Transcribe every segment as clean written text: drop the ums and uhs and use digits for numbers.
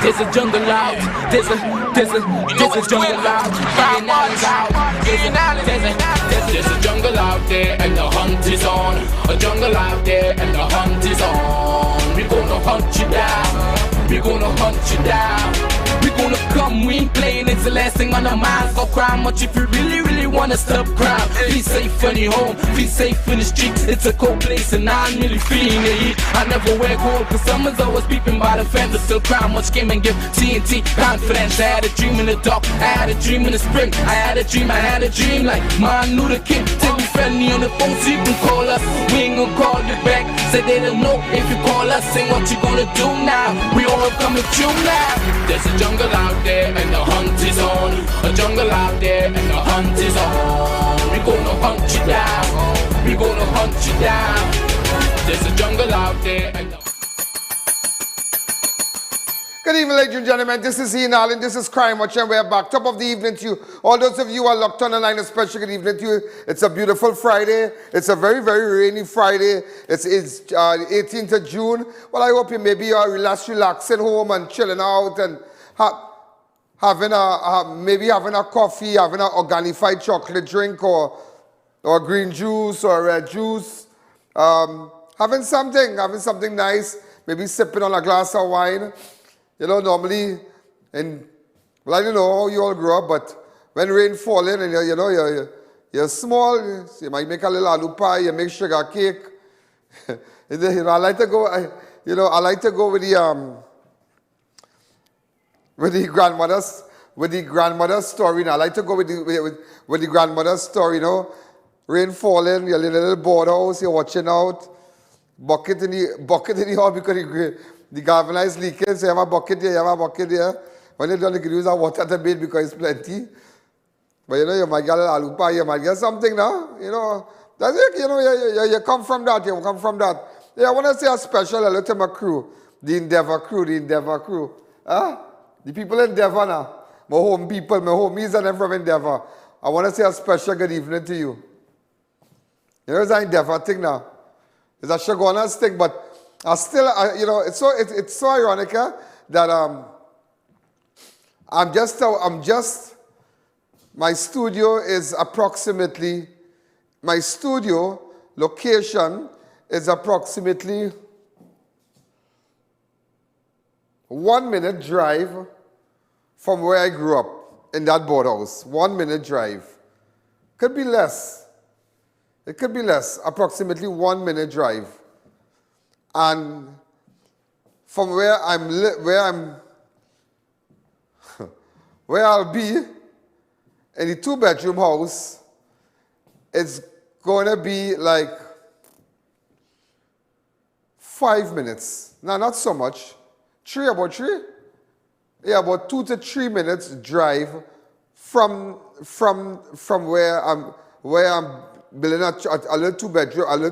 There's a jungle out, there's a jungle out, there's a jungle out there and the hunt is on. A jungle out there and the hunt is on. We're gonna hunt you down, we're gonna hunt you down. We're gonna come, we ain't playing, it's the last thing on our minds. Go crime much if you really wanna stop crime. Be safe in your home, be safe in the streets. It's a cold place and I'm really feeling the heat. I never wear gold cause someone's always peeping by the fence. Still crime much game and give TNT confidence. I had a dream in the dark, I had a dream in the spring. I had a dream like Martin Luther King. Take me friendly on the phone so you can call us. We ain't gonna call you back, say they don't know if you call us. Say what you gonna do now, we all coming through now. There's a jungle out there and the hunt is on. A jungle out there and the hunt is on. We gonna hunt you down, we gonna hunt you down. There's a jungle out there and the... Good evening, ladies and gentlemen. This is Ian Allen. This is Crime Watch, and we're back. Top of the evening to you. All those of you who are locked on the line, a special good evening to you. It's a beautiful Friday. It's a very, very rainy Friday. It's 18th of June. Well, I hope you maybe are relaxing home and chilling out and maybe having a coffee, having an organified chocolate drink or green juice or red juice. Having something nice. Maybe sipping on a glass of wine. You know, normally, well, I don't know how you all grew up, but when rain falling and you're small, you might make a little aloo pie, you make sugar cake. I like to go, I like to go with the grandmother's story. I like to go with the grandmother's story. You know, rain falling, you're in a little board house, you're watching out, bucket in the hall because the galvanized leaking, so you have a bucket here, When you're done, you can use a water to bathe because it's plenty. But you might get a little aloo pie, you might get something now. That's it, you come from that, Yeah, I want to say a special hello to my crew, the Endeavour crew. The people in Endeavour now, my home people, my homies and them from Endeavour. I want to say a special good evening to you. It's an Endeavour thing now. It's a Shoguna's thing, but I still, it's so ironic that my studio is approximately, my studio location is approximately 1 minute drive from where I grew up in that board house. 1 minute drive. Could be less. It could be less, approximately 1 minute drive. And from where I'll be in the 2-bedroom house, it's going to be like 5 minutes. No, not so much. About 2 to 3 minutes drive from where I'm building a little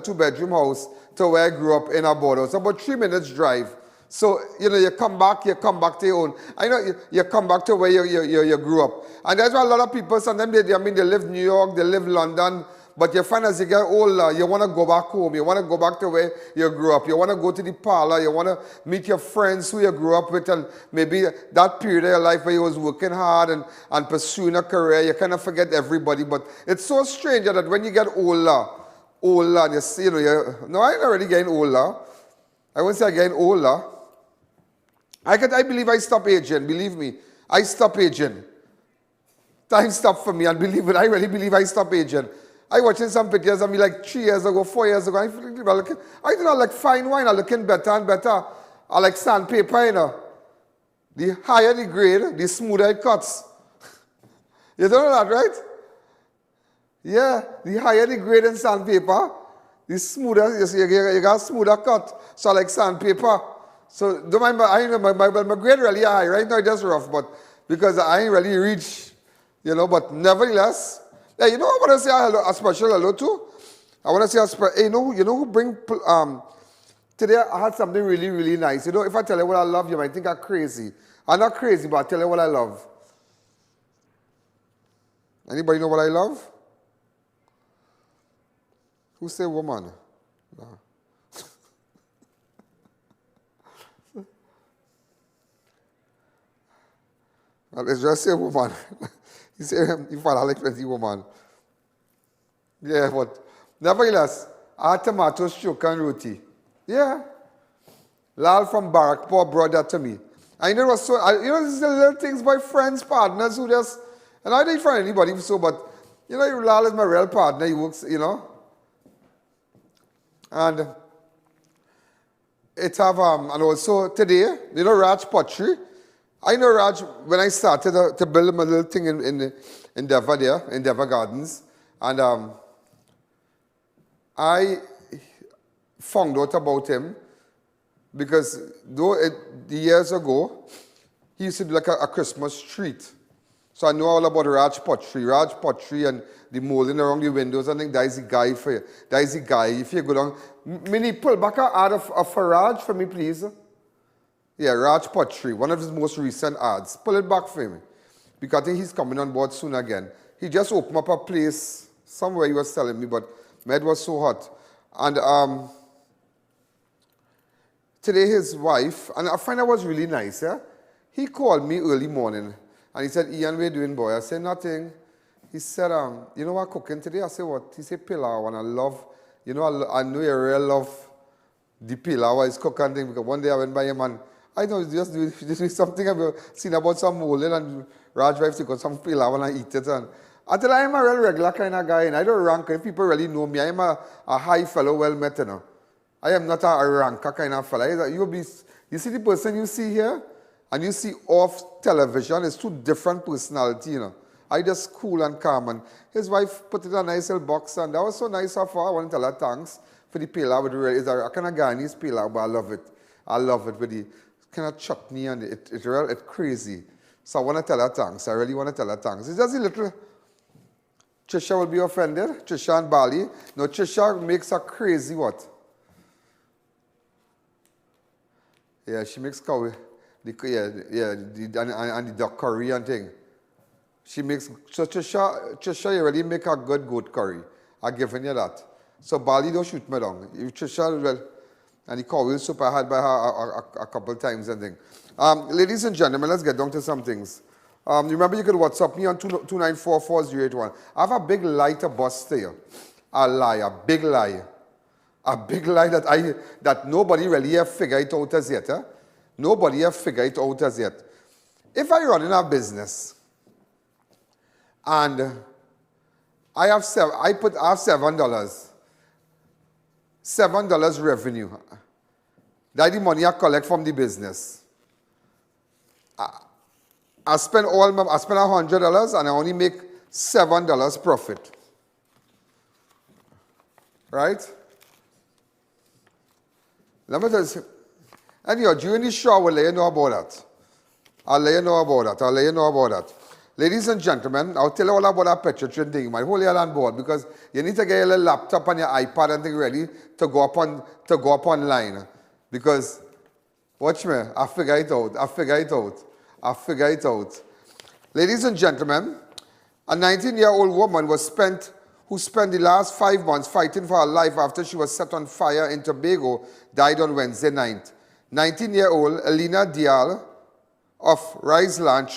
two-bedroom house to where I grew up in a board house. About 3 minutes drive. So, you come back to your own. I know you come back to where you grew up. And that's why a lot of people, sometimes they live New York, they live London, But you find as you get older, you want to go back home. You want to go back to where you grew up. You want to go to the parlor. You want to meet your friends who you grew up with. And maybe that period of your life where you was working hard and pursuing a career, you kind of forget everybody. But it's so strange that when you get older, and you see, no, I'm already getting older. I won't say I'm getting older. I believe I stop aging. Believe me, I stop aging. Time stopped for me, and believe it, I really believe I stopped aging. I watching some pictures of me like 3 years ago, 4 years ago. I did not like fine wine. I'm looking better and better. I like sandpaper, The higher the grade, the smoother it cuts. You don't know that, right? Yeah, the higher the grade in sandpaper, the smoother, you got a smoother cut. So I like sandpaper. So don't mind, I know my grade really high. Right now it's just rough, but because I ain't really reach, but nevertheless, yeah, I want to say a special hello to? I want to say a special, hey, who bring, today I had something really, really nice. If I tell you what I love, you might think I'm crazy. I'm not crazy, but I tell you what I love. Anybody know what I love? Who say woman? No. Well, let's just say woman. He said, if I like plenty woman. Yeah, but nevertheless, I had tomatoes, choke and roti. Yeah. Lal from Barak brought that to me. I know it was so, this is the little things by friends, partners who just, and I didn't find anybody so, but, Lal is my real partner. He works, And it have, and also today, Raj Pottery. I know Raj, when I started to build my little thing in Deva there, in Deva Gardens, and I found out about him because years ago, he used to do like a Christmas treat. So I know all about Raj Pottery and the molding around the windows. I think that is the guy for you. That is the guy. If you go down, Minnie, pull back an ad of Raj for me, please. Yeah, Raj Pottery, one of his most recent ads. Pull it back for me. Because I think he's coming on board soon again. He just opened up a place somewhere, he was telling me, but my head was so hot. And today his wife, and I find that was really nice, yeah? He called me early morning, and he said, Ian, what are you doing, boy? I said, nothing. He said, you know what I'm cooking today? I said, what? He said, pilau, and I love, I know you really love the pilau, his cooking thing, because one day I went by him, and I know just do something I've seen about some molding, and Raj wife to got some pilau, and I eat it, and I tell you, I'm a real regular kind of guy, and I don't rank. If people really know me, I'm a high fellow, well met, I am not a ranker kind of fella. You see the person you see here, and you see off television, it's two different personalities, I just cool and calm, and his wife put it in a nice little box, and that was so nice of her. I want to tell her thanks for the pilau. It's a kind of Guyanese pilau, but I love it. I love it with the kind of chutney, and it's crazy. So I want to tell her thanks. I really want to tell her thanks. It's just a little... Trisha will be offended. Trisha and Bali. No, Trisha makes a crazy what? Yeah, she makes curry. And the duck curry and thing. She makes, so Trisha, you really make a good goat curry. I'm giving you that. So Bali, don't shoot me down. Trisha, well, and the curry soup I had by her a couple times and things. Ladies and gentlemen, let's get down to some things. Remember, you can WhatsApp me on 2944081. I have a big lie to bust here. A big lie. A big lie that nobody really have figured it out as yet. Nobody have figured it out as yet. If I run in a business and I have $7. $7 revenue. That's the money I collect from the business. I spend $100 and I only make $7 profit. Right? Let me tell you. Anyway, during the show, I will let you know about that. I'll let you know about that. Ladies and gentlemen, I'll tell you all about that picture thing. My whole year on board because you need to get your little laptop and your iPad and thing ready to go up online. Because, watch me, I figure it out. Ladies and gentlemen, a 19-year-old woman was spent who spent the last 5 months fighting for her life after she was set on fire in Tobago, died on Wednesday night. 19-year-old ELLENA of RISELAND,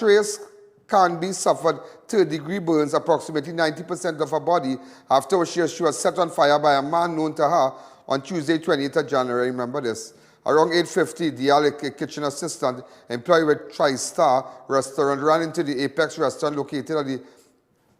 CARNBEE suffered third-degree burns, approximately 90% of her body, after she was set on fire by a man known to her on Tuesday, 28th of January. Remember this. Around 8:50, Dial, a kitchen assistant employed with TRISTAR restaurant, ran into the Apex restaurant located at the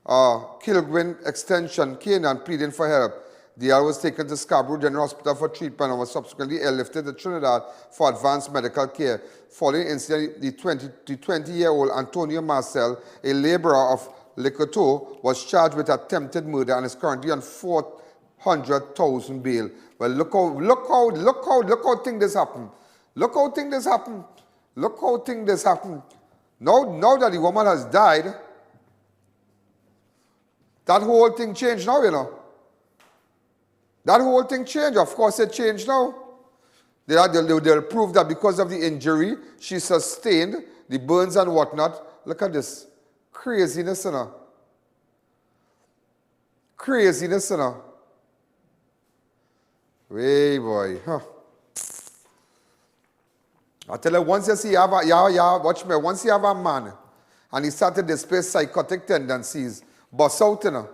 KILGWYN extension, CANAAN, pleading for help. Dial was taken to Scarborough General Hospital for treatment and was subsequently airlifted to Trinidad for advanced medical care. Following the incident, the 20-year-old Antonio Marcelle, a laborer of COTEAUX, was charged with attempted murder and is currently on $400,000 bail. Well, look how thing this happened. Look how thing this happened. Look how thing this happened. Now that the woman has died, that whole thing changed now, you know. That whole thing changed. Of course it changed now. They'll prove that because of the injury she sustained, the burns and whatnot. Look at this. Craziness, you know. Craziness, you know. Way boy. Huh. I tell you, once you see watch me, once you have a man and he started to display psychotic tendencies, bust out, you know.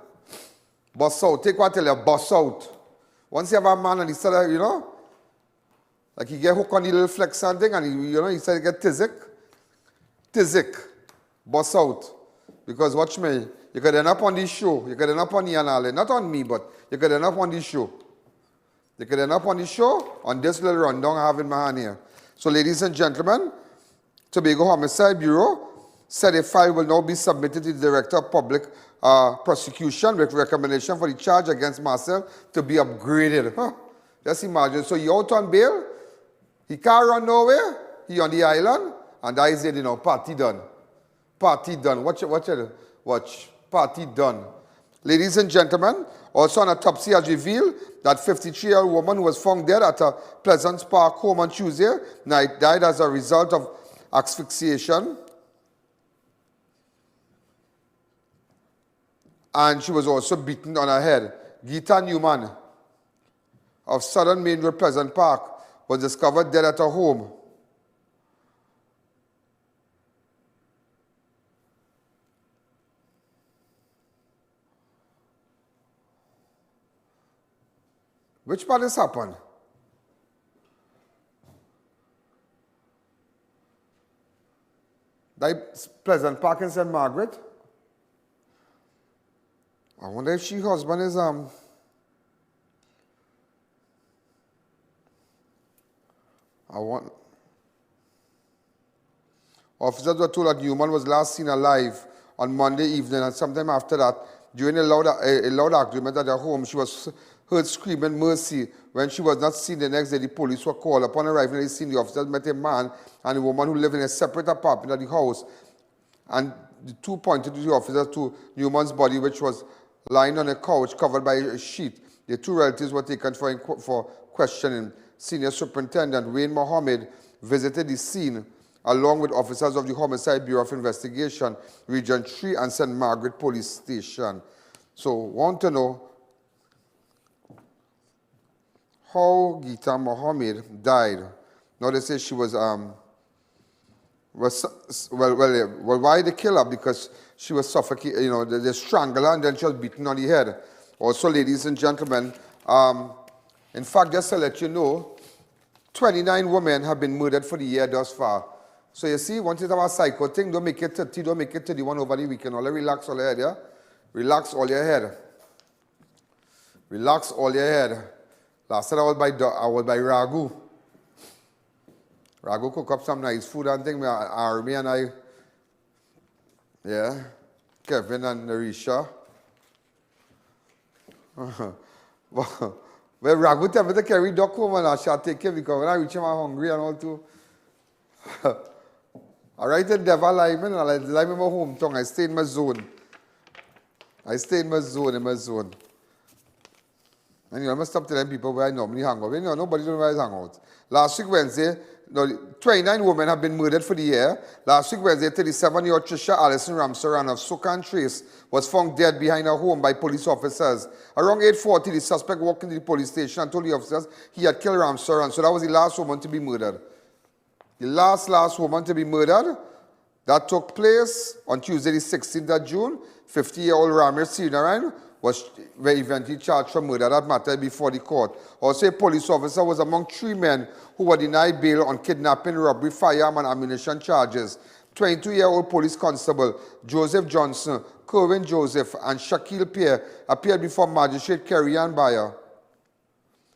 Bust out. Take what I tell you, bust out. Once you have a man and he started, you know, like he get hooked on the little flex and thing and he started to get tizzic, bust out. Because watch me, you could end up on this show, you could end up on the Alleyne, not on me, but you could end up on this show. You could end up on the show on this little rundown I have in my hand here. So ladies and gentlemen, Tobago Homicide Bureau said a file will now be submitted to the Director of Public Prosecution with recommendation for the charge against Marcelle to be upgraded. Huh. Just imagine. So he out on bail, he can't run nowhere, he on the island, and that is it, you know, party done. Party done. Watch, party done. Ladies and gentlemen, also an autopsy has revealed that 53-year-old woman who was found dead at a Pleasant Park home on Tuesday night died as a result of asphyxiation. And she was also beaten on her head. Gita Newman of Southern Main Road, Pleasant Park, was discovered dead at her home. Which part has happened? That Pleasant Park in St. Margaret? I wonder if she husband is Officers were told that Newman was last seen alive on Monday evening, and sometime after that, during a loud argument at her home, she was heard screaming mercy. When she was not seen the next day, the police were called. Upon arriving at the scene, the officers met a man and a woman who lived in a separate apartment at the house, and the two pointed to the officers to Newman's body, which was lying on a couch covered by a sheet. The two relatives were taken for questioning. Senior Superintendent Wayne Mohammed visited the scene along with officers of the Homicide Bureau of Investigation, Region 3 and St. Margaret Police Station. So, want to know how Gita Mohammed died. Now they say she was why they kill her? Because she was suffocated, you know, they strangled her and then she was beaten on the head. Also, ladies and gentlemen, in fact, just to let you know, 29 women have been murdered for the year thus far. So you see, once you have a psycho thing, don't make it 30, don't make it 31 over the weekend. Only relax all your head, yeah? Relax all your head. Relax all your head. Last night I was by Ragu. Ragu cook up some nice food and thing. Army and I, yeah, Kevin and Narisha. Well, Ragu tell me to carry duck home and I shall take care because when I reach him, I'm hungry and all too. I write the devil live and I live in my hometown. I stay in my zone. In my zone. And you know, I must stop telling people where I normally hang out. You know, nobody knows where I hang out. Last week, Wednesday, 29 women have been murdered for the year. Last week, Wednesday, 37-year-old Trisha Allison Ramsaran of Sukan Trace was found dead behind her home by police officers. Around 8:40, the suspect walked into the police station and told the officers he had killed Ramsaran. So that was the last woman to be murdered. The last woman to be murdered. That took place on Tuesday, the 16th of June. 50-year-old Ramir Sinaran was eventually charged for murder. That matter before the court. Also, a police officer was among 3 men who were denied bail on kidnapping, robbery, firearm, and ammunition charges. 22-year-old police constable Joseph Johnson, Kerwin Joseph, and Shaquille Pierre appeared before Magistrate Kerry-Ann Bayer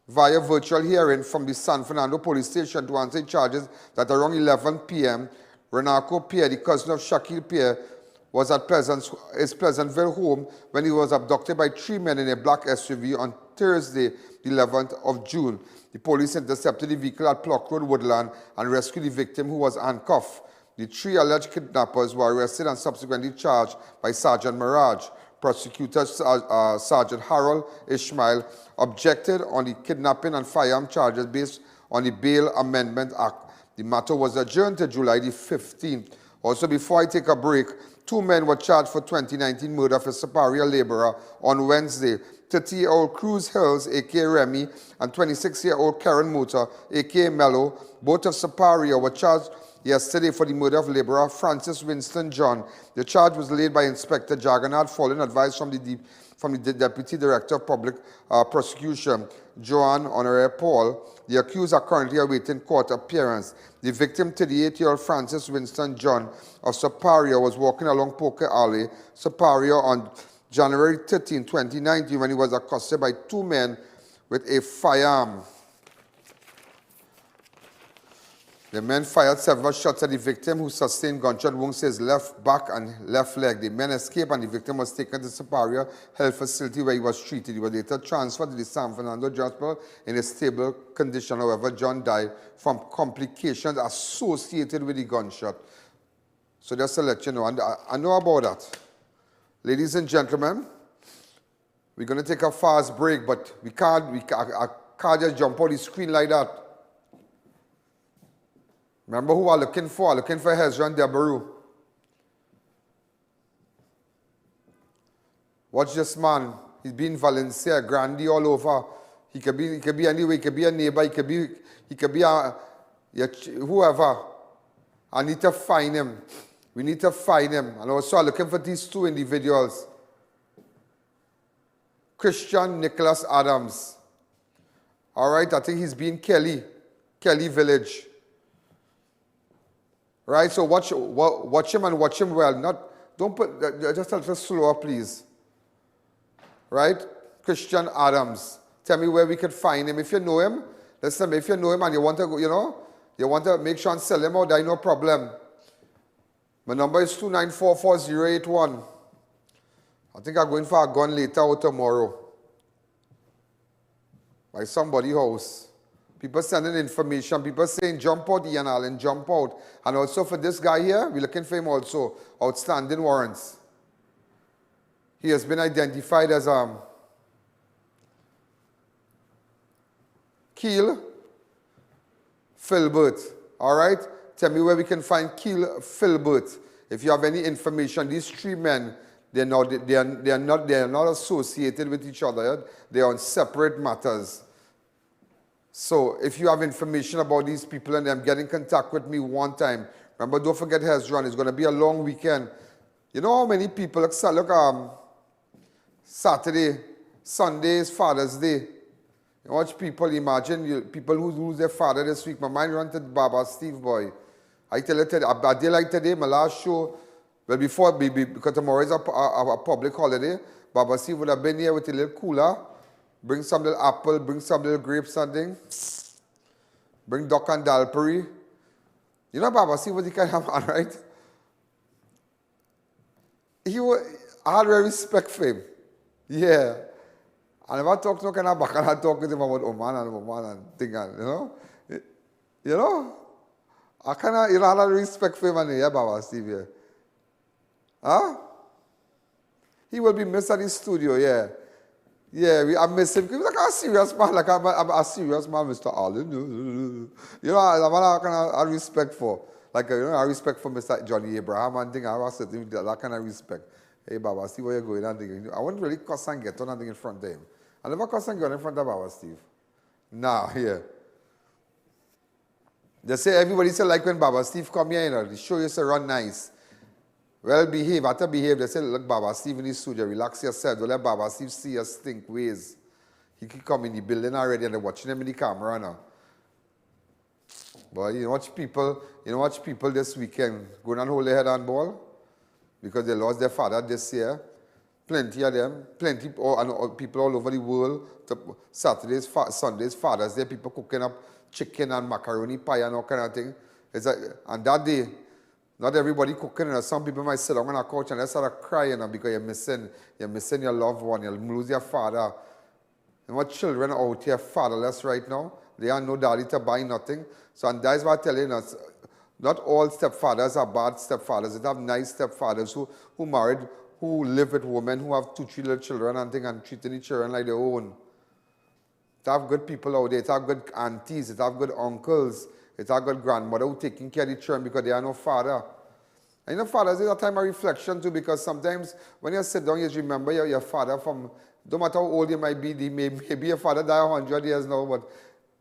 via virtual hearing from the San Fernando police station to answer charges that around 11 p.m., Renaco Pierre, the cousin of Shaquille Pierre, was at his Pleasantville home when he was abducted by 3 men in a black SUV on Thursday, the 11th of June. The police intercepted the vehicle at Plock Road, Woodland, and rescued the victim, who was handcuffed. The 3 alleged kidnappers were arrested and subsequently charged by Sergeant Mirage. Prosecutor Sergeant Harold Ishmael objected on the kidnapping and firearm charges based on the Bail Amendment Act. The matter was adjourned to July the 15th. Also, before I take a break, 2 men were charged for 2019 murder of a Superior laborer on Wednesday. 30-year-old Cruz Hills, a.k.a. Remy, and 26-year-old Karen Mota, a.k.a. Mello, both of Superior, were charged yesterday for the murder of laborer Francis Winston John. The charge was laid by Inspector Jagannath following advice from the Deputy Director of Public Prosecution, Joanne Honoré Paul. The accused are currently awaiting court appearance. The victim, 38-year-old Francis Winston John of Superior, was walking along Poker Alley, Superior, on January 13, 2019, when he was accosted by 2 men with a firearm. The men fired several shots at the victim, who sustained gunshot wounds to his left back and left leg. The men escaped, and the victim was taken to Superior Health Facility, where he was treated. He was later transferred to the San Fernando Hospital in a stable condition. However, John died from complications associated with the gunshot. So just to let you know, and I know about that. Ladies and gentlemen, we're going to take a fast break, but I can't just jump on the screen like that. Remember who I'm looking for? I'm looking for Hezron Debaru. Watch this man. He's been Valencia, Grandi, all over. He could be anywhere. He could be a neighbor. He could be whoever. I need to find him. We need to find him. And also I'm looking for these 2 individuals. Christian Nicholas Adams. All right, I think he's been Kelly Village. Right, so watch him and watch him well. Don't put, just a little slower, please. Right, Christian Adams. Tell me where we could find him. If you know him, listen, if you know him and you want to go, you want to make sure and sell him out, there no problem. My number is 2944081. I think I'm going for a gun later or tomorrow. By somebody's house. People sending information, people saying, jump out, Ian Allen, jump out. And also for this guy here, we're looking for him also, outstanding warrants. He has been identified as Keel Filbert. All right? Tell me where we can find Keel Filbert. If you have any information, these 3 men, they are not associated with each other. They are on separate matters. So if you have information about these people and them, get in contact with me one time. Remember, don't forget Hezron. It's going to be a long weekend. You know how many people, look, Saturday, Sunday is Father's Day. You watch people, imagine people who lose their father this week. My mind runs to Baba Steve boy. I tell you today, a day like today, my last show, well before, because tomorrow is a public holiday, Baba Steve would have been here with a little cooler. Bring some little apple, bring some little grapes, something. Bring duck and dalpuri. You know, Baba, see what he can have, right? I had very respect for him. Yeah. I never talk to him back and I talk to him about Oman and thing, you know? I had a lot of respect for him and yeah, Baba Steve, yeah. Huh? He will be missed at his studio, yeah. Yeah, I miss him. He was like a serious man, like a serious man, Mr. Alleyne. You know, I'm a kind of respect for. Like, you know, I respect for Mr. Johnny Abraham and thing. I was saying that kind of respect. Hey, Baba, see where you're going and thing. I wouldn't really cuss and get on and thing in front of him. I never cuss and get on in front of Baba Steve. Nah, yeah. They say, everybody say, like when Baba Steve come here, you know, they show you to run nice. Well behave, after behave, they say, look, Baba Steve in the studio, relax yourself. Don't let Baba Steve see your stink ways. He can come in the building already and they're watching him in the camera now. But you watch people this weekend going and hold their head on ball because they lost their father this year. Plenty of them, people all over the world. Saturdays, Sundays, Father's Day, people cooking up chicken and macaroni pie and all kind of thing. And that day, not everybody cooking. Some people might sit down on a couch and they start crying because you're missing your loved one. You lose your father. And what children are out here fatherless right now? They have no daddy to buy nothing. So and that's why I'm telling us, not all stepfathers are bad stepfathers. They have nice stepfathers who married, who live with women, who have 2, 3 little children and thing and treating the children like their own. It have good people out there. It have good aunties. It have good uncles. It have good grandmother who taking care of the children because they have no father. And you know, fathers is a time of reflection too, because sometimes when you sit down, you just remember your father from, no matter how old you might be, maybe your father died 100 years now, but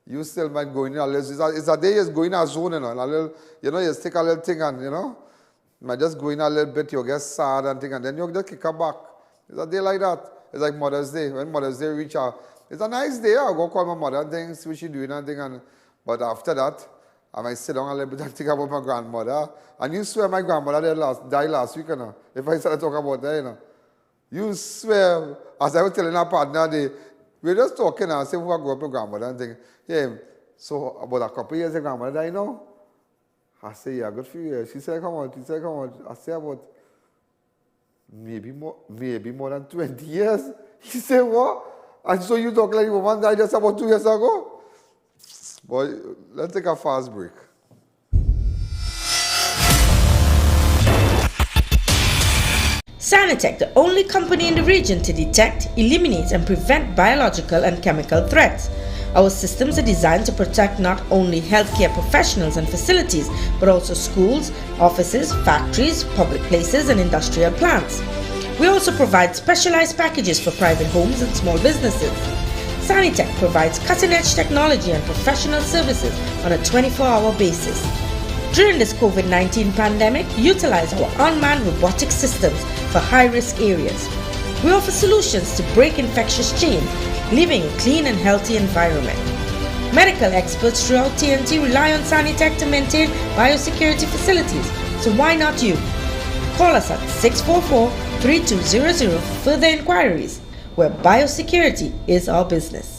you still might go in a little, it's a day is going a zone, you know, and a little, you know, you just take a little thing and, you know, you might just go in a little bit, you get sad and thing, and then you just kick her back. It's a day like that. It's like Mother's Day. When Mother's Day reach out, it's a nice day. I'll go call my mother and things, see what she's doing and thing, but after that, I might sit down a little bit and think about my grandmother. And you swear my grandmother died last week, you know, if I started talking about that, you know. You swear, as I was telling our partner, we were just talking and saying, who grew up with grandmother and thing. Yeah, so about a couple of years, grandmother died now. I say, yeah, good for you. She said, come on. I say, about maybe more than 20 years. He said, what? And so you talk like the woman died just about 2 years ago? Boy, let's take a fast break. Sanitec, the only company in the region to detect, eliminate and prevent biological and chemical threats. Our systems are designed to protect not only healthcare professionals and facilities, but also schools, offices, factories, public places and industrial plants. We also provide specialized packages for private homes and small businesses. Sanitec provides cutting-edge technology and professional services on a 24-hour basis. During this COVID-19 pandemic, utilize our unmanned robotic systems for high-risk areas. We offer solutions to break infectious chains, living a clean and healthy environment. Medical experts throughout TNT rely on Sanitec to maintain biosecurity facilities, so why not you? Call us at 644-3200 for further inquiries, where biosecurity is our business.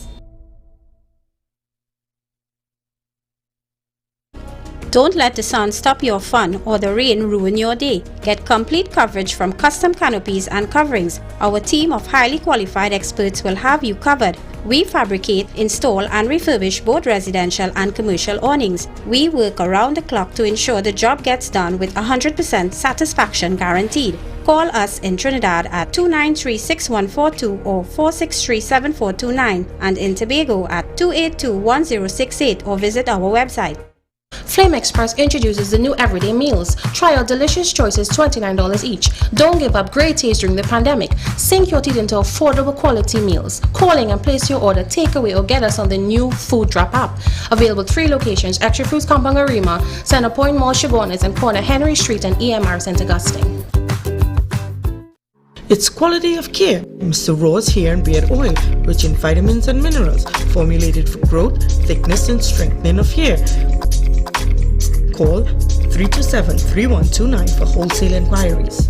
Don't let the sun stop your fun or the rain ruin your day. Get complete coverage from Custom Canopies and Coverings. Our team of highly qualified experts will have you covered. We fabricate, install and refurbish both residential and commercial awnings. We work around the clock to ensure the job gets done with 100% satisfaction guaranteed. Call us in Trinidad at 293-6142 or 463-7429 and in Tobago at 282-1068 or visit our website. Flame Express introduces the new everyday meals. Try our delicious choices, $29 each. Don't give up great taste during the pandemic. Sink your teeth into affordable quality meals. Calling and place your order, takeaway or get us on the new Food Drop app. Available 3 locations, Extra Fruits Compound Arima, Center Point Mall Chabones and corner Henry Street and EMR St. Augustine. It's quality of care. Mr. Rose Hair and Beard Oil, rich in vitamins and minerals, formulated for growth, thickness and strengthening of hair. Call 327-3129 for wholesale inquiries.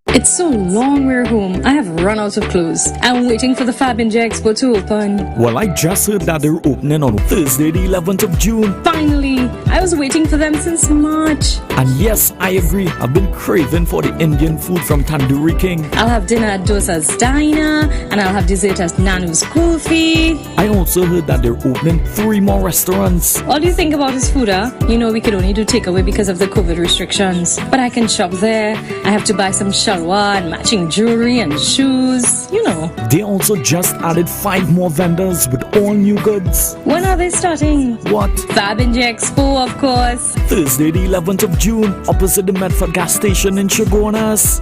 It's so long we're home. I have run out of clothes. I'm waiting for the Fab Ninja Expo to open. Well, I just heard that they're opening on Thursday, the 11th of June. Finally! I I was waiting for them since March. And yes, I agree. I've been craving for the Indian food from Tandoori King. I'll have dinner at Dosa's Diner, and I'll have dessert at Nanu's Kulfi. I also heard that they're opening 3 more restaurants. All you think about is food, huh? You know we could only do takeaway because of the COVID restrictions. But I can shop there. I have to buy some shalwar and matching jewelry and shoes, you know. They also just added 5 more vendors with all new goods. When are they starting? What? Fab India Expo, of course. Thursday the 11th of June, opposite the Medford gas station in Chaguanas.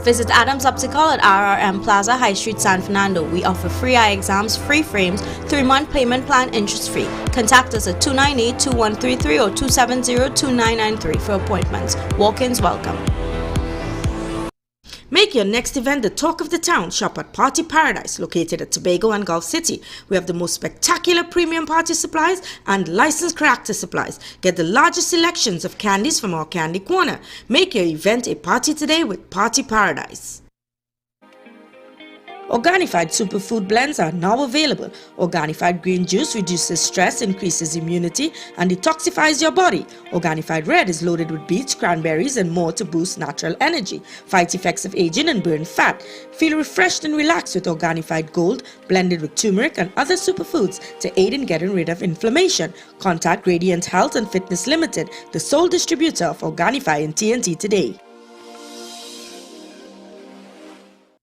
Visit Adams Optical at RRM Plaza, High Street, San Fernando. We offer free eye exams, free frames, 3-month payment plan, interest-free. Contact us at 298-2133 or 270-2993 for appointments. Walk-ins welcome. Make your next event the talk of the town. Shop at Party Paradise, located at Tobago and Gulf City. We have the most spectacular premium party supplies and licensed character supplies. Get the largest selections of candies from our candy corner. Make your event a party today with Party Paradise. Organified superfood blends are now available. Organified green juice reduces stress, increases immunity, and detoxifies your body. Organified red is loaded with beets, cranberries, and more to boost natural energy, fight effects of aging, and burn fat. Feel refreshed and relaxed with Organified gold, blended with turmeric and other superfoods to aid in getting rid of inflammation. Contact Radiant Health and Fitness Limited, the sole distributor of Organifi in TNT today.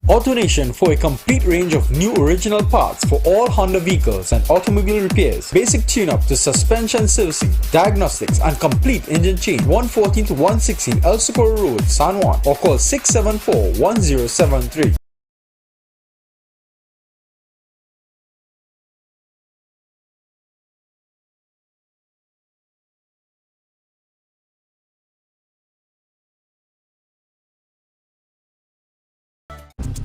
AutoNation for a complete range of new original parts for all Honda vehicles and automobile repairs, basic tune-up to suspension servicing, diagnostics and complete engine change. 114 to 116 El Socorro Road, San Juan, or call 674-1073.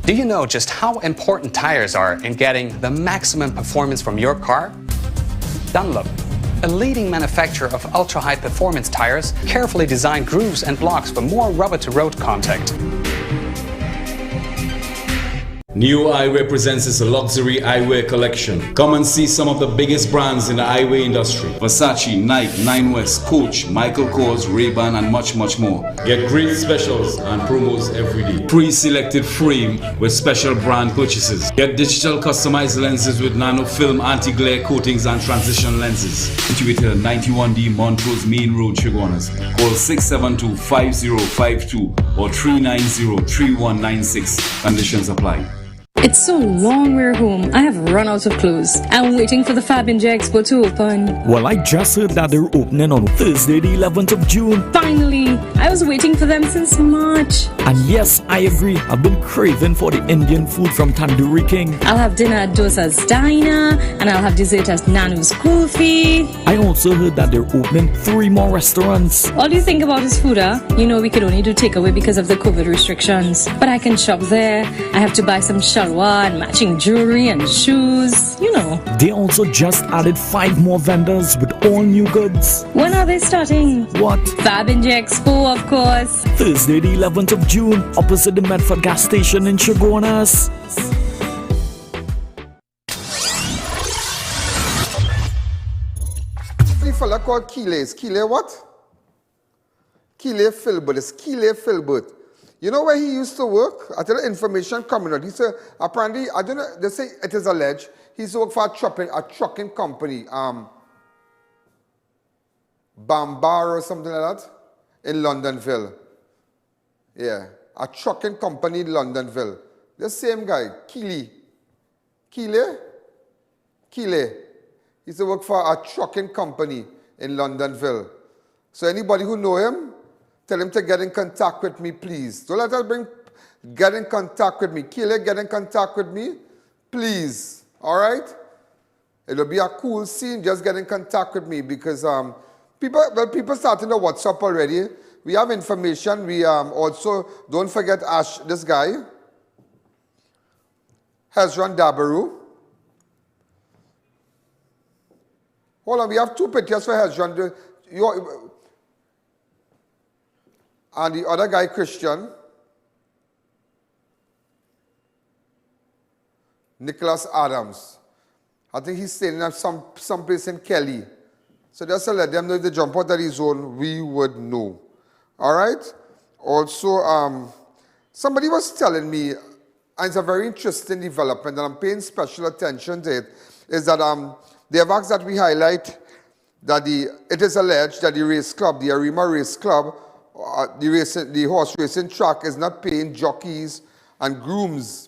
Do you know just how important tires are in getting the maximum performance from your car? Dunlop, a leading manufacturer of ultra-high performance tires, carefully designed grooves and blocks for more rubber-to-road contact. New Eyewear presents its luxury eyewear collection. Come and see some of the biggest brands in the eyewear industry. Versace, Nike, Nine West, Coach, Michael Kors, Ray-Ban and much more. Get great specials and promos every day. Pre-selected frame with special brand purchases. Get digital customized lenses with nano film anti-glare coatings and transition lenses. Situated at 91D Montrose Main Road, Chaguanas. Call 672-5052 or 390-3196. Conditions apply. It's so long we're home. I have run out of clothes. I'm waiting for the Fab India Expo to open. Well, I just heard that they're opening on Thursday the 11th of June. Finally! I was waiting for them since March. And yes, I agree. I've been craving for the Indian food from Tandoori King. I'll have dinner at Dosa's Diner, and I'll have dessert at Nanu's Kulfi. I also heard that they're opening 3 more restaurants. All you think about is food, huh? You know we could only do takeaway because of the COVID restrictions. But I can shop there. I have to buy some shalwar and matching jewelry and shoes, you know. They also just added 5 more vendors with all new goods. When are they starting? What? Fab India Expo, of course. Thursday the 11th of June, opposite the Medford gas station in Chaguanas. The fella called Kile. Is Kile what? Kile Filbert. It's Kile Filbert. You know where he used to work? I tell you information coming out. He said, apparently, I don't know, they say it is alleged, he used to work for a trucking company, Bambar or something like that, in Londonville. Yeah, a trucking company in Londonville. The same guy, Kile. He used to work for a trucking company in Londonville. So anybody who know him, tell him to get in contact with me, please. Don't let us get in contact with me. Kile, get in contact with me, please. All right? It'll be a cool scene. Just get in contact with me because people starting to WhatsApp already. We have information. We also, don't forget Ash, this guy, Hezron Dabaru. Hold on, we have 2 pictures for Hezron. And the other guy, Christian, Nicholas Adams. I think he's staying at some place in Kelly. So just to let them know if they jump out of the zone, we would know. All right? Also, somebody was telling me, and it's a very interesting development, and I'm paying special attention to it, is that they have asked that we highlight that it is alleged that the race club, the Arima Race Club, the horse racing track is not paying jockeys and grooms,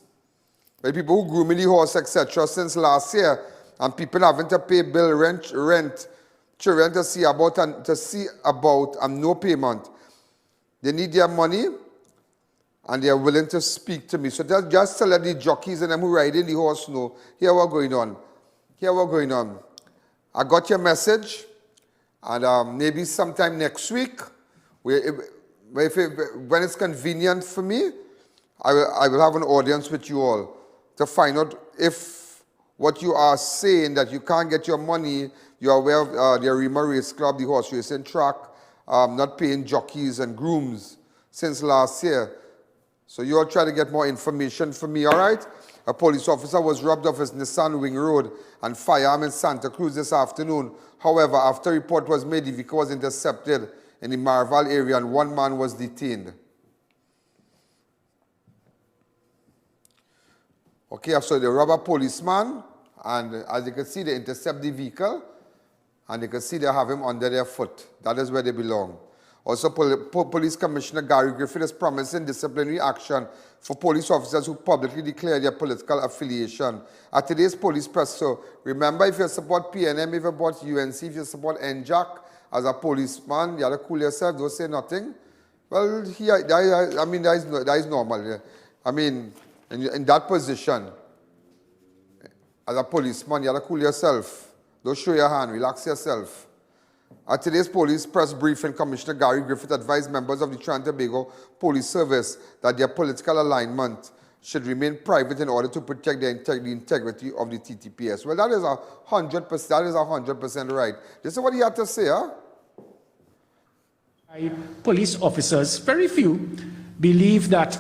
the people who groom the horse, etc., since last year, and people having to pay bill, rent, children to see about and no payment. They need their money, and they are willing to speak to me. So just to let the jockeys and them who ride in the horse know, here what's going on. Here what's going on. I got your message, and maybe sometime next week, when it's convenient for me, I will have an audience with you all to find out if what you are saying, that you can't get your money, you are aware of the Arima Race Club, the horse racing track, not paying jockeys and grooms since last year. So you all try to get more information from me, all right? A police officer was robbed of his Nissan Wing Road and firearm in Santa Cruz this afternoon. However, after report was made, the vehicle was intercepted in the Marval area and one man was detained. Okay, so they rob a policeman, and as you can see, they intercept the vehicle, and you can see they have him under their foot. That is where they belong. Also, Police Commissioner Gary Griffith is promising disciplinary action for police officers who publicly declare their political affiliation. At today's police press, so remember, if you support PNM, if you support UNC, if you support NJAC, as a policeman, you have to cool yourself, don't say nothing. Well, that is normal. I mean, in that position, as a policeman, you have to cool yourself. Don't show your hand, relax yourself. At today's police press briefing, Commissioner Gary Griffith advised members of the Trinidad and Tobago Police Service that their political alignment should remain private in order to protect the integrity of the TTPS. Well, that is 100%. That is 100% right. This is what he had to say, huh? Police officers, very few, believe that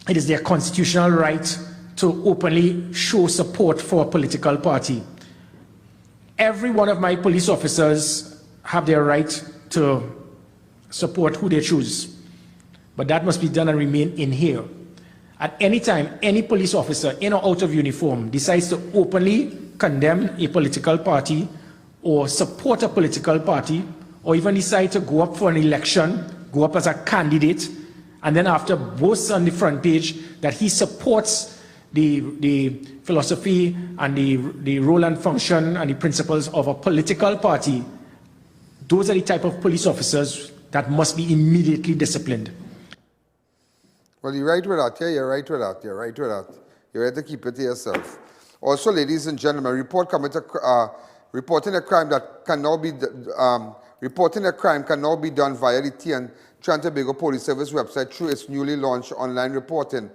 it is their constitutional right to openly show support for a political party. Every one of my police officers have their right to support who they choose. But that must be done and remain in here. At any time, any police officer in or out of uniform decides to openly condemn a political party or support a political party or even decide to go up for an election, go up as a candidate, and then after boasts on the front page that he supports the philosophy and the role and function and the principles of a political party, those are the type of police officers that must be immediately disciplined. Well, you're right with that. Yeah, you're right with that. You're right with that. You're right to keep it to yourself. Also, ladies and gentlemen, reporting a crime can now be done via the Trinidad and Tobago Police Service website through its newly launched online reporting.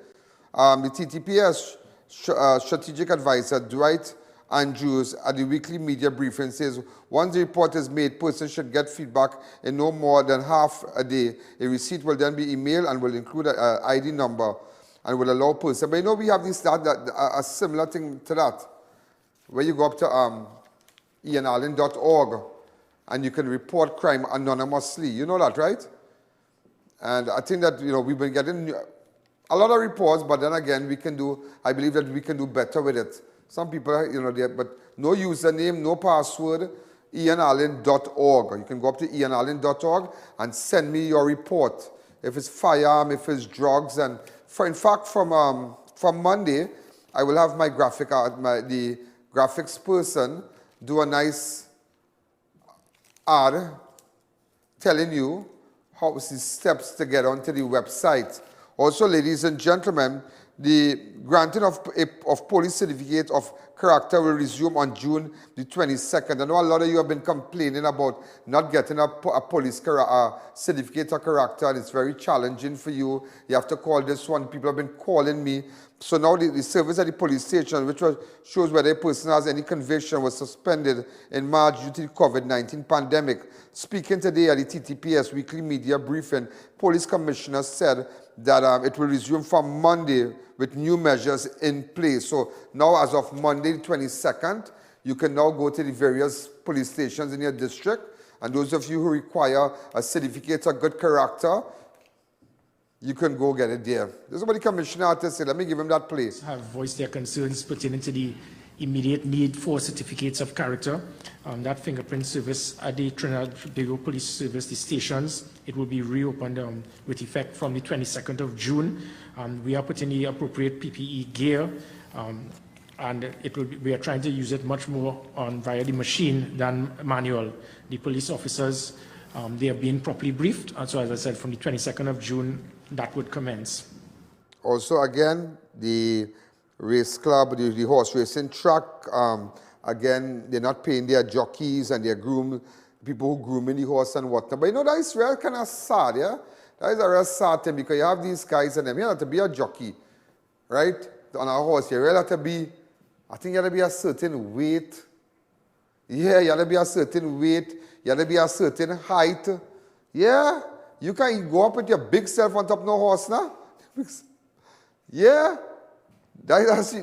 The TTPS strategic advisor Dwight Andrews at the weekly media briefing says once the report is made, persons should get feedback in no more than half a day. A receipt will then be emailed and will include an ID number and will allow persons. But you know we have a similar thing to that, where you go up to ELLENA.org and you can report crime anonymously. You know that, right? And I think that we've been getting a lot of reports, but then again I believe that we can do better with it. Some people, but no username, no password, ELLENA.org. You can go up to ELLENA.org and send me your report. If it's firearm, if it's drugs, and in fact, from Monday, I will have my the graphics person do a nice ad telling you how the steps to get onto the website. Also, ladies and gentlemen, the granting of police certificate of character will resume on June the 22nd. I know a lot of you have been complaining about not getting a police certificate of character, and it's very challenging for you. You have to call this one. People have been calling me. So now the service at the police station, which shows whether a person has any conviction, was suspended in March due to the COVID-19 pandemic. Speaking today at the TTPS weekly media briefing, Police Commissioner said that it will resume from Monday with new measures in place. So now as of Monday the 22nd, you can now go to the various police stations in your district, and those of you who require a certificate of good character, you can go get it there. This is what the commissioner had to say. Let me give him that place. Have voiced their concerns pertaining to the immediate need for certificates of character. That fingerprint service at the Trinidad Tobago Police Service, the stations, it will be reopened with effect from the 22nd of June. We are putting the appropriate PPE gear, and we are trying to use it much more via the machine than manual. The police officers, they are being properly briefed, and so as I said, from the 22nd of June, that would commence. Also, again, the race club, the horse racing track, again, they're not paying their jockeys and their people who groom in the horse and whatnot. But you know, that is real kind of sad, yeah? That is a real sad thing, because you have these guys and them. You have to be a jockey, right? On a horse, you really have to be, I think you have to be a certain weight. Yeah, you have to be a certain weight. You have to be a certain height. Yeah, you can't go up with your big self on top of no horse now. Yeah. That's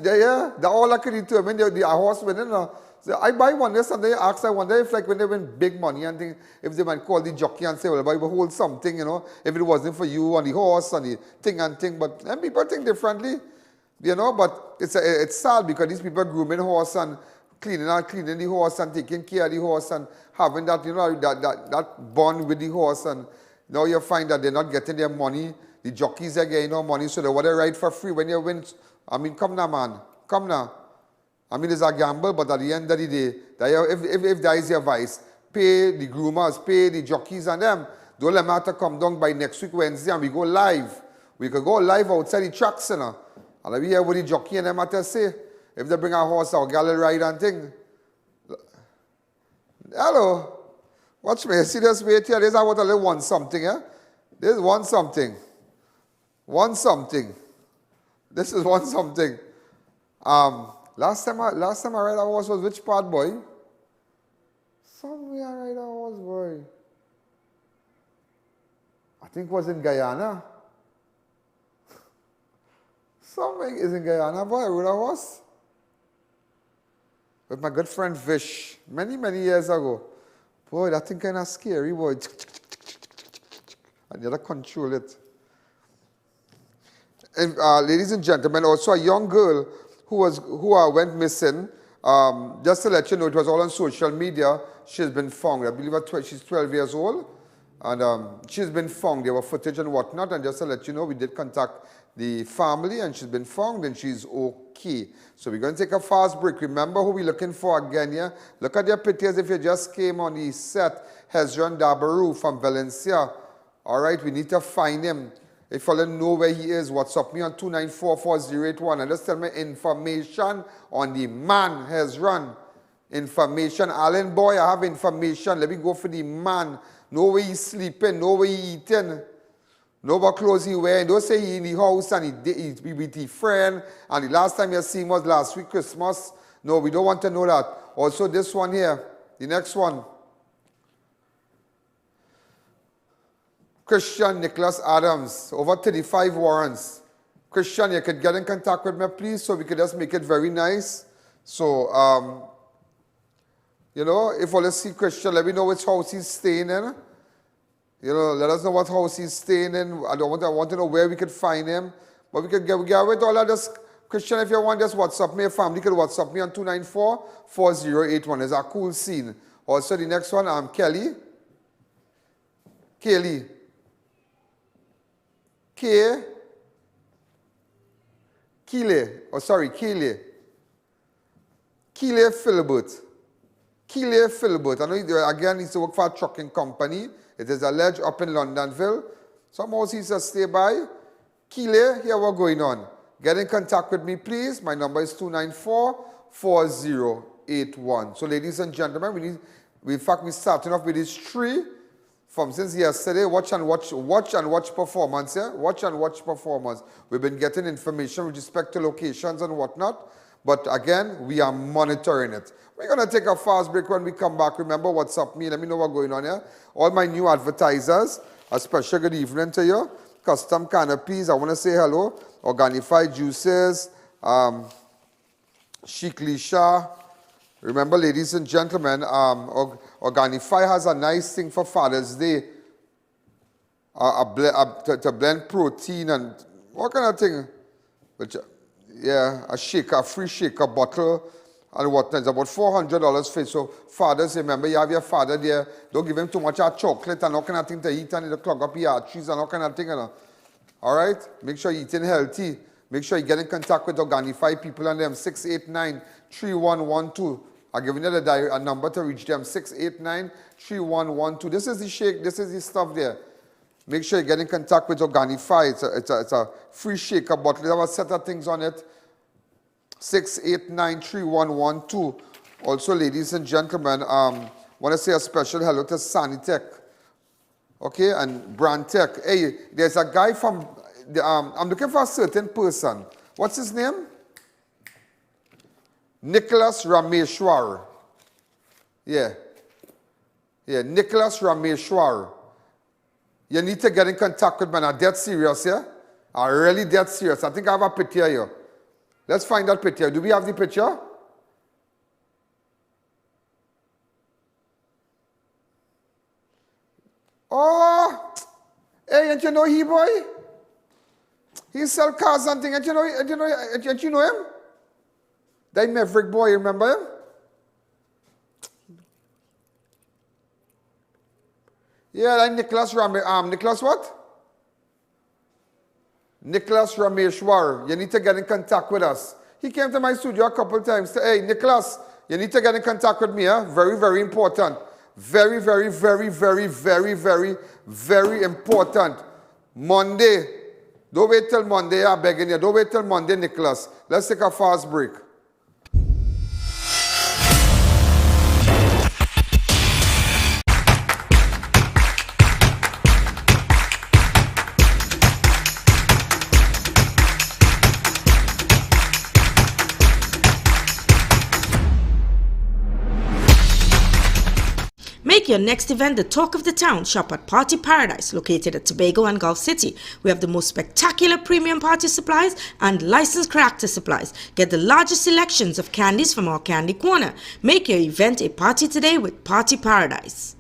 all I could determine. The horse winning. So I buy one there, Sunday I ask, I wonder if like when they win big money and thing, if they might call the jockey and say, well, I will hold something, you know, if it wasn't for you on the horse and the thing and thing. But and people think differently, you know, but it's sad because these people are grooming horse and cleaning the horse and taking care of the horse and having that, you know, that bond with the horse. And now you find that they're not getting their money. The jockeys are getting no money, so they want to ride for free when you win. I mean, come now, man. Come now. I mean, it's a gamble, but at the end of the day, if that is your advice, pay the groomers, pay the jockeys and them. Don't let them have to come down by next week, Wednesday, and we go live. We could go live outside the tracks, you know. And we hear what the jockey and them have to say. If they bring a horse or gallery ride and thing. Hello. Watch me. See this wait here. This is how I want something, eh? This is one something. One something. This is one something. Last time I ride a horse was which part, boy? Somewhere I ride a horse, boy. I think it was in Guyana. Somewhere is in Guyana, boy. I rode a horse. With my good friend Vish, many years ago. Boy, that thing kind of scary, boy. And you have to control it. And, ladies and gentlemen, also a young girl who went missing. Just to let you know, it was all on social media. She's been found. I believe she's 12 years old. And she's been found. There were footage and whatnot. And just to let you know, we did contact the family, and she's been found, and she's okay. So we're going to take a fast break. Remember who we're looking for again, yeah? Look at their pictures if you just came on the set. Hezron Dabaru from Valencia. All right, we need to find him. If you know where he is, WhatsApp me on 2944081 and just tell me information on the man Hezron. Information. Alleyne boy, I have information. Let me go for the man. Know where he's sleeping, know where he's eating. Know what clothes he wearing. Don't say he in the house and he with his friend. And the last time you see him was last week, Christmas. No, we don't want to know that. Also, this one here, the next one. Christian Nicholas Adams, over 35 warrants. Christian, you could get in contact with me, please, so we could just make it very nice. So, you know, if you see Christian, let me know which house he's staying in. You know, let us know what house he's staying in. I want to know where we could find him. But we could get with all of this. Christian, if you want, just WhatsApp me. Your family could WhatsApp me on 2944081. It's a cool scene. Also, the next one, Kaylee. Kaylee Philbert. Keeley Philbert. I know, again, he's to work for a trucking company. It is alleged up in Londonville. Some house he's to stay by. Keeley, here what's going on. Get in contact with me, please. My number is 2944081. So, ladies and gentlemen, we're starting off with these three from since yesterday. Watch and watch performance. Yeah? Watch and watch performance. We've been getting information with respect to locations and whatnot. But again, we are monitoring it. We're going to take a fast break. When we come back, remember, WhatsApp me. Let me know what's going on here. All my new advertisers, a special good evening to you. Custom Canopies, I want to say hello. Organified Juices, Chic Lisha, Remember, ladies and gentlemen, Organifi has a nice thing for Father's Day. To blend protein and what kind of thing? Yeah, a free shaker bottle and whatnot. It's about $400 for it. So fathers, remember, you have your father there. Don't give him too much chocolate and all kind of thing to eat and it'll clog up your arteries and all kind of thing. You know. All right? Make sure you're eating healthy. Make sure you get in contact with Organifi people and them, 689-3112. I'm giving you a number to reach them, 689-3112. This is the shake, this is the stuff there. Make sure you get in contact with Organifi. It's a free shaker bottle. They have a set of things on it. 689-3112. Also, ladies and gentlemen, want to say a special hello to Sanitech. Okay, and Brandtech. Hey, there's a guy from, I'm looking for a certain person. What's his name? Nicholas Rameshwar. Yeah, Nicholas Rameshwar. You need to get in contact with me. I'm dead serious, yeah? I'm really dead serious. I think I have a picture here. Let's find that picture. Do we have the picture? Oh, hey, don't you know he boy? He sell cars and things. Don't you know him? That Maverick boy, remember him? Yeah, that Nicholas Nicholas what? Nicholas Rameshwar. You need to get in contact with us. He came to my studio a couple times. Hey, Nicholas, you need to get in contact with me. Very, very important. Very, very, very, very, very, very, very important. Monday. Don't wait till Monday, I'm begging you. Don't wait till Monday, Nicholas. Let's take a fast break. Make your next event the talk of the town. Shop at Party Paradise, located at Tobago and Gulf City. We have the most spectacular premium party supplies and licensed character supplies. Get the largest selections of candies from our candy corner. Make your event a party today with Party Paradise.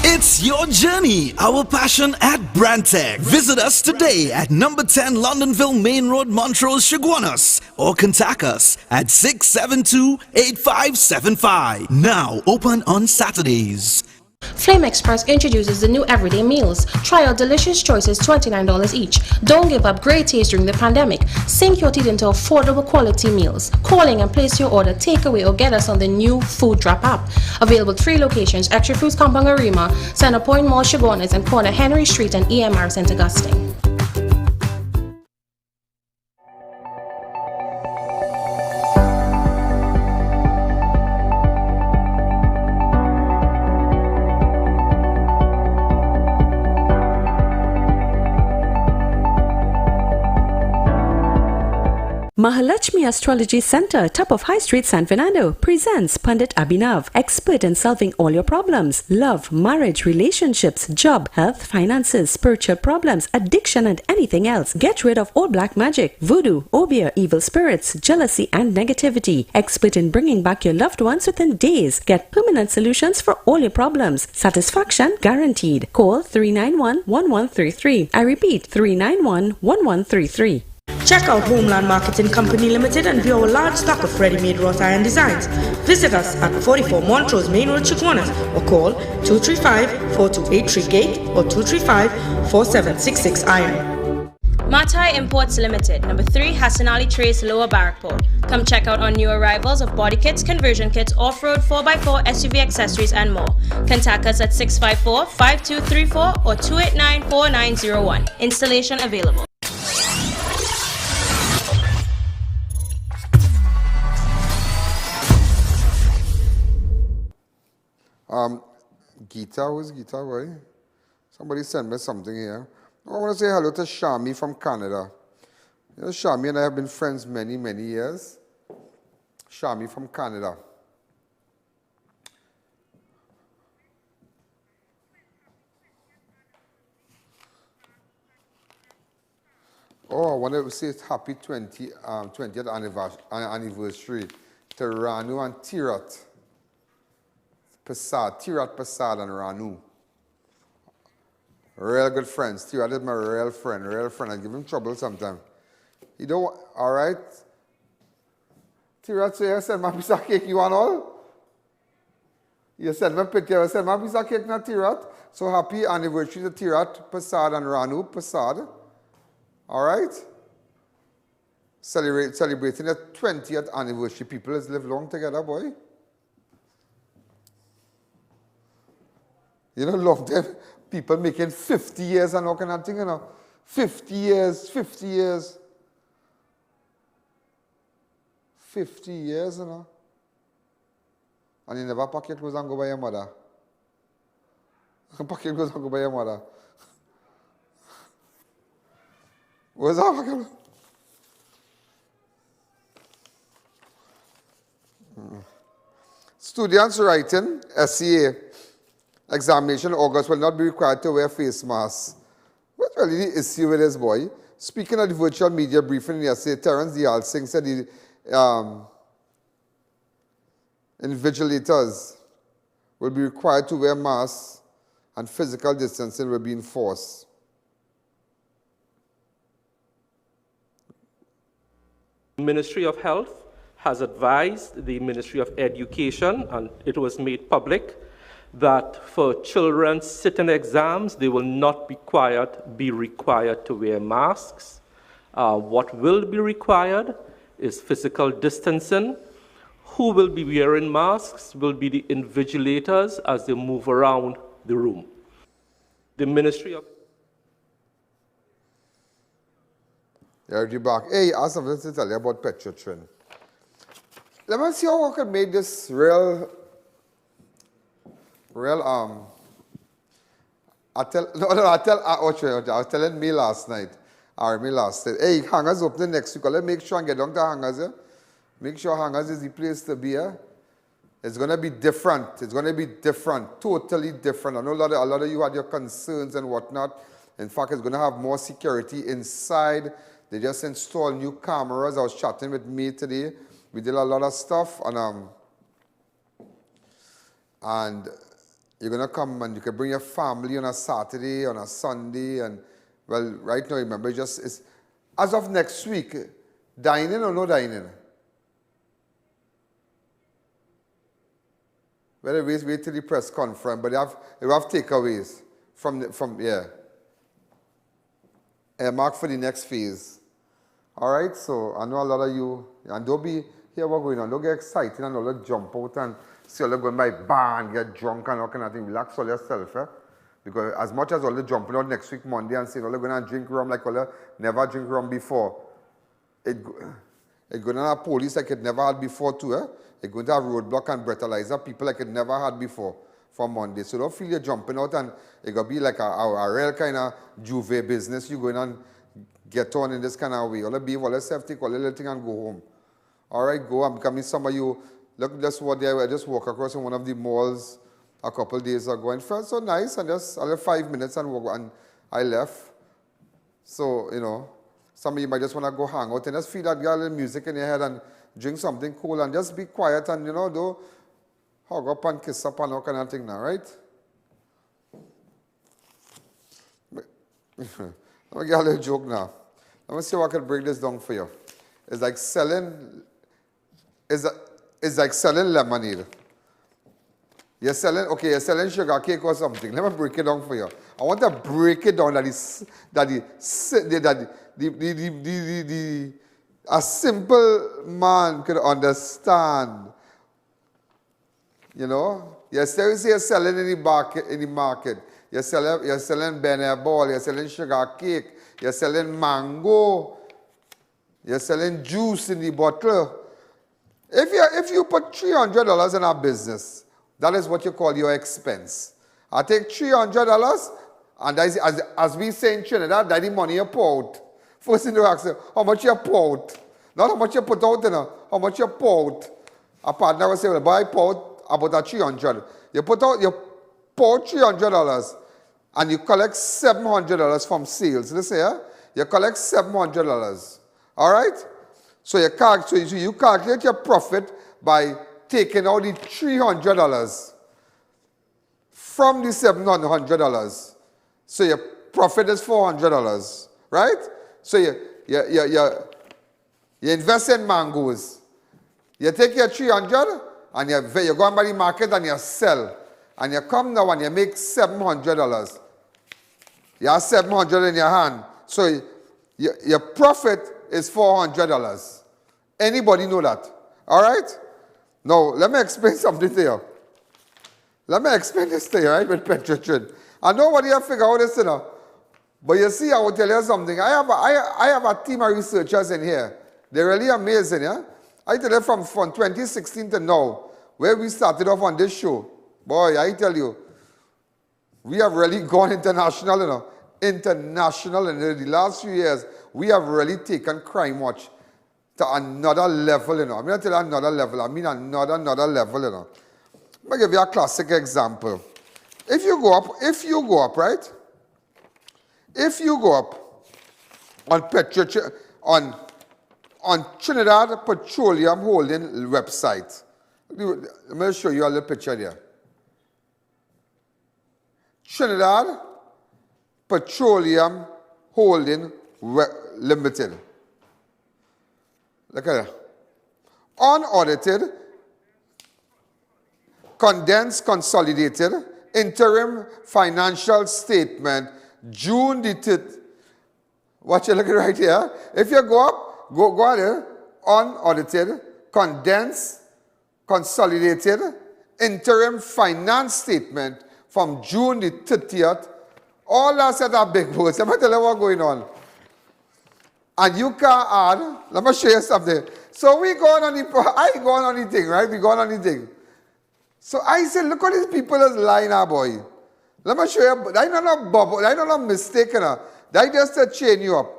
It's your journey, our passion at Brandtech. Visit us today at number 10 Londonville Main Road, Montrose, Chaguanas, or contact us at 672-8575. Now open on Saturdays. Flame Express introduces the new everyday meals. Try our delicious choices, $29 each. Don't give up great taste during the pandemic. Sink your teeth into affordable quality meals. Calling and place your order, takeaway, or get us on the new Food Drop app. Available 3 locations: Extra Foods Compound Arima, Center Point Mall, Chaguanas, and corner Henry Street and EMR St. Augustine. Mahalakshmi Astrology Center, top of High Street, San Fernando, presents Pandit Abhinav, expert in solving all your problems: love, marriage, relationships, job, health, finances, spiritual problems, addiction, and anything else. Get rid of all black magic, voodoo, obeah, evil spirits, jealousy, and negativity. Expert in bringing back your loved ones within days. Get permanent solutions for all your problems. Satisfaction guaranteed. Call 391-1133. I repeat, 391-1133. Check out Homeland Marketing Company Limited and view our large stock of ready-made wrought iron designs. Visit us at 44 Montrose Main Road, Chaguanas, or call 235-4283 Gate or 235-4766 Iron. Matai Imports Limited, number 3 Hassan Ali Trace, Lower Barrackport. Come check out our new arrivals of body kits, conversion kits, off-road 4x4 SUV accessories, and more. Contact us at 654-5234 or 289-4901. Installation available. Gita, who's Gita, boy? Somebody sent me something here. I want to say hello to Shami from Canada. You know, Shami and I have been friends many, many years. Shami from Canada. Oh, I want to say happy 20th anniversary to Ranu and Tirat. Tirat Pasad and Ranu. Real good friends. Tirat is my real friend. I give him trouble sometimes. You don't, all right? Tirat, so you send my piece of cake, you want all? You send me a picture, you send my piece of cake, not Tirat. So happy anniversary to Tirat Pasad and Ranu Pasad. All right? Celebrating the 20th anniversary. People has lived long together, boy. You know, long time. People making 50 years and all kind of thing, you know. 50 years, 50 years. 50 years, you know. And you never pack your clothes and go by your mother. Pack your clothes and go by your mother. What's that? Students writing SCA examination in August will not be required to wear face masks. What's really the issue with this, boy? Speaking at the virtual media briefing yesterday, Terence Dial Singh said the invigilators will be required to wear masks and physical distancing will be enforced. Ministry of Health has advised the Ministry of Education, and it was made public, that for children sitting exams, they will not be required to wear masks. What will be required is physical distancing. Who will be wearing masks will be the invigilators as they move around the room. The Ministry of You're back. Hey, I have something to tell you about Petrotrin. Let me see how I can make this real, I was telling me last night, hey, hangers opening next week. Let's make sure and get down to hangers, yeah? Make sure hangers is the place to be, yeah? It's going to be different. It's going to be different, totally different. I know a lot of you had your concerns and whatnot. In fact, it's going to have more security inside. They just installed new cameras. I was chatting with me today. We did a lot of stuff. And you're going to come and you can bring your family on a Saturday, on a Sunday. And, well, right now, remember, it's, as of next week, dining or no dining? Well, wait till the press conference, but they have takeaways from yeah. Mark for the next phase. All right, so I know a lot of you, and don't be here what's going on. Don't get excited and all jump out and see all going by bar and get drunk and all kind of thing. Relax all yourself, eh? Because as much as all jumping out next week Monday and saying all going to drink rum like all never drink rum before, it going to have police like it never had before too, eh? It's going to have roadblock and breathalyzer people like it never had before for Monday. So don't feel you're jumping out and it's going to be like a real kind of juve business. You're going on get on in this kind of way. All the behave, all the safety, all the little thing and go home. All right, go. I'm coming. Some of you, look, just what there. I just walk across in one of the malls a couple days ago and felt so nice and just only 5 minutes and walk and I left. So, you know, some of you might just want to go hang out and just feel that girl music in your head and drink something cool and just be quiet and, you know, do hug up and kiss up and all kind of thing now, right? Let me get a little joke now. Let me see if I can break this down for you. It's like selling lemonade. You're selling sugar cake or something. Let me break it down for you. I want to break it down a simple man could understand. You know? You're selling in the market. You're selling ball, you're selling sugar cake, you're selling mango, you're selling juice in the bottle. If you put $300 in a business, That is what you call your expense. I take $300, and as we say in Trinidad, that's the money you pour out. First thing you ask you, how much you pour out? Not how much you put out, how much you pour out. A partner will say, well, boy, I pour out about $300. You pour $300, and you collect $700 from sales. Listen here, you collect $700. All right? So you calculate your profit by taking out the $300 from the $700. So your profit is $400, right? So you invest in mangoes. You take your $300 and you go by the market and you sell. And you come now and you make $700. You have $700 in your hand. So your profit is $400. Anybody know that? All right? Now, let me explain something to you. Let me explain this to you, right, with Petrotrin. I know what you have figured out this, but you see, I will tell you something. I have a team of researchers in here. They're really amazing, yeah? I tell you from 2016 to now, where we started off on this show, boy, I tell you, we have really gone international, International, and in the last few years, we have really taken Crime Watch to another level, I'm not telling you another level, I mean another level, Let me give you a classic example. If you go up, right? If you go up on Trinidad Petroleum Holding website, let me show you a little picture there. Trinidad Petroleum Holding Limited. Look at that. Unaudited, condensed, consolidated, interim financial statement, June the 10th. Watch it, look at right here. If you go up, go there, unaudited, condensed, consolidated, interim finance statement from June the 30th. All that set are big words. Let me tell you what's going on. And you can add, let me show you something. So I go on the thing, right? We go on the thing. So I said, look at these people that's lying now, boy. Let me show you, I don't know bubble, I don't know mistaken. That just to chain you up.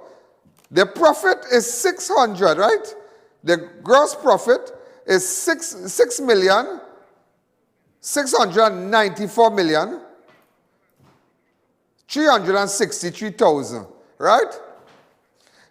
The profit is 600, right? The gross profit is 6,694,363,000, right?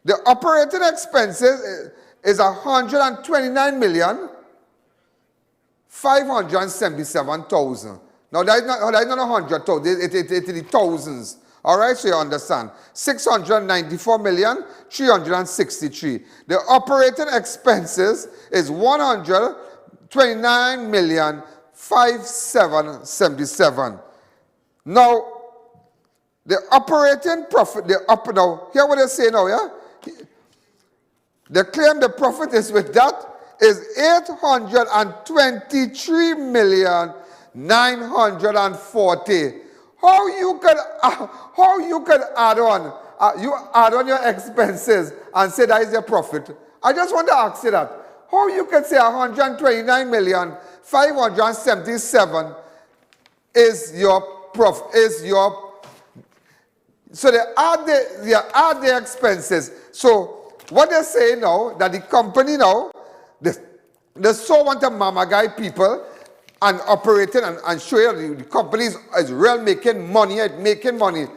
The operating expenses is 129,577,000. Now that's not 100,000, it's the thousands. All right, so you understand. 694,363,000. The operating expenses is 129,577,000. Now, the operating profit, now, hear what they say now, yeah? They claim the profit is with that is 823,940,000. How you could add on? You add on your expenses and say that is your profit. I just want to ask you that. How you could say 129,577,000 is your profit? So they add the expenses. So what they say now that the company now they so want to mama guy people and operating and show you the company is real making money. It's making money.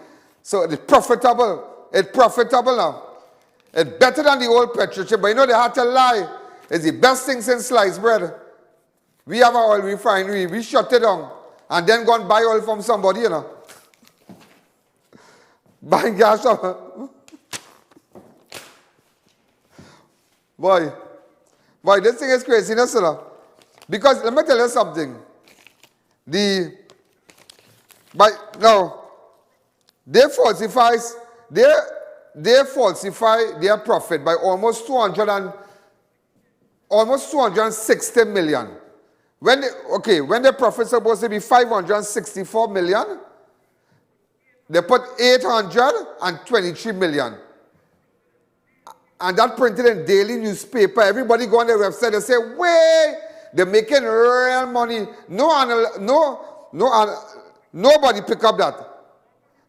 So it's profitable. It's profitable now. It's better than the old petrol. But you know they had to lie. It's the best thing since sliced bread. We have our oil refinery. We shut it down. And then go and buy oil from somebody, Buying gas. Boy, this thing is crazy, because let me tell you something. Now, they falsify their profit by almost 260 million. When the profit is supposed to be 564 million, they put 823 million. And that printed in daily newspaper. Everybody go on their website and say, wait, They're making real money. Nobody pick up that.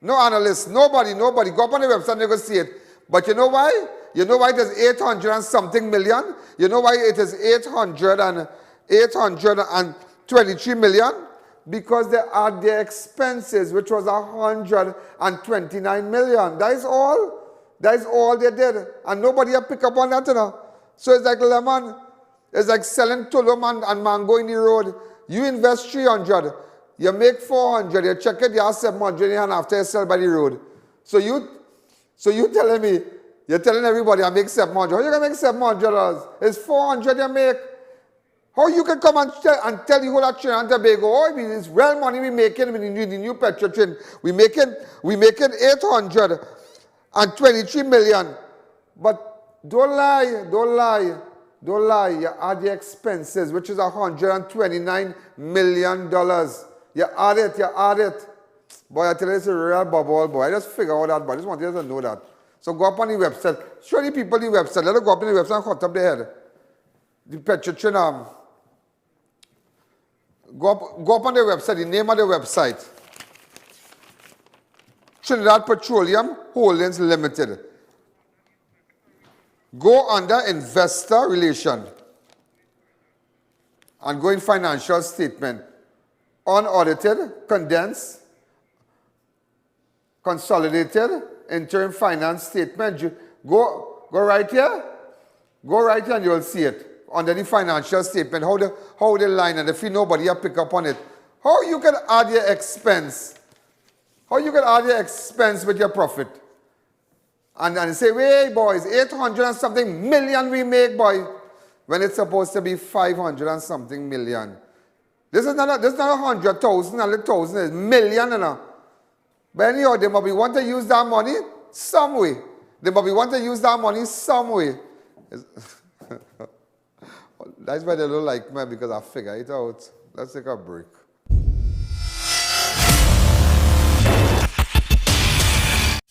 No analyst, nobody. Go up on the website and you go see it. But you know why? You know why it is 800 and something million? You know why it is 823 million? Because they add their expenses, which was 129 million. That is all. That is all they did. And nobody have pick up on that, you know. So it's like lemon. It's like selling tulum and mango in the road. You invest 300. You make 400, you check it, you have 700 and after you sell by the road. So you telling me, you're telling everybody I make 700. How you going to make $700? It's 400 you make. How you can come and tell the whole of Trinidad and Tobago, oh, it's real money we making with the new petrol train. We making 823 million. But don't lie. You add the expenses, which is $129 million. You add it. Boy, I tell you, it's a real bubble, boy. I just figure out that, but I just want you to know that. So go up on the website. Show the people the website. Let them go up on the website and cut up their head. The petrol go up on the website, the name of the website. Trinidad Petroleum Holdings Limited. Go under Investor Relation and go in Financial Statement. Unaudited, condensed, consolidated, interim finance statement. Go right here. Go right here and you'll see it. Under the financial statement, how the line, and if you nobody have pick up on it. How you can add your expense? How you can add your expense with your profit? And say, wait boys, 800 and something million we make, boy. When it's supposed to be 500 and something million. This is not 100,000, 100,000, it's million, you know. But anyhow, they might be want to use that money some way. That's why they don't like me, because I figure it out. Let's take a break.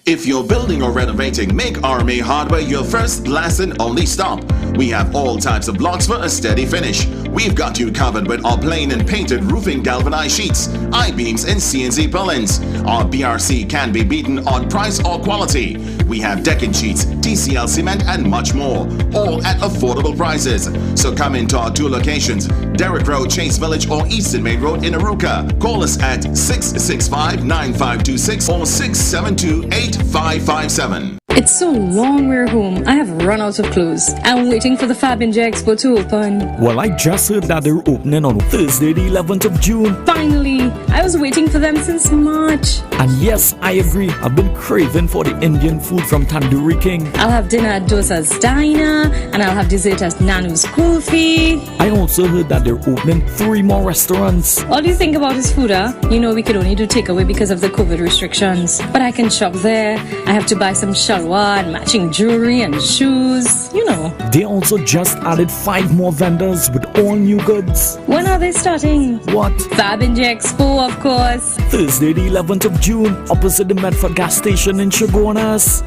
If you're building or renovating, make RMA Hardware your first, last and only stop. We have all types of blocks for a steady finish. We've got you covered with our plain and painted roofing galvanized sheets, I-beams and CNC purlins. Our BRC can be beaten on price or quality. We have decking sheets, TCL cement and much more, all at affordable prices. So come into our two locations, Derrick Road, Chase Village or Eastern Main Road in Arouca. Call us at 665-9526 or 672-8557. It's so long we're home. I have run out of clothes. I'm waiting for the Fabinja Expo to open. Well, I just heard that they're opening on Thursday, the 11th of June. Finally! I was waiting for them since March. And yes, I agree. I've been craving for the Indian food from Tandoori King. I'll have dinner at Dosa's Diner, and I'll have dessert at Nanu's Kulfi. I also heard that they're opening 3 more restaurants. All you think about is food, huh? You know we could only do takeaway because of the COVID restrictions. But I can shop there. I have to buy some and matching jewelry and shoes, you know. They also just added 5 more vendors with all new goods. When are they starting? What? Fabinja Expo, of course. Thursday the 11th of June, opposite the Medford gas station in Chaguanas.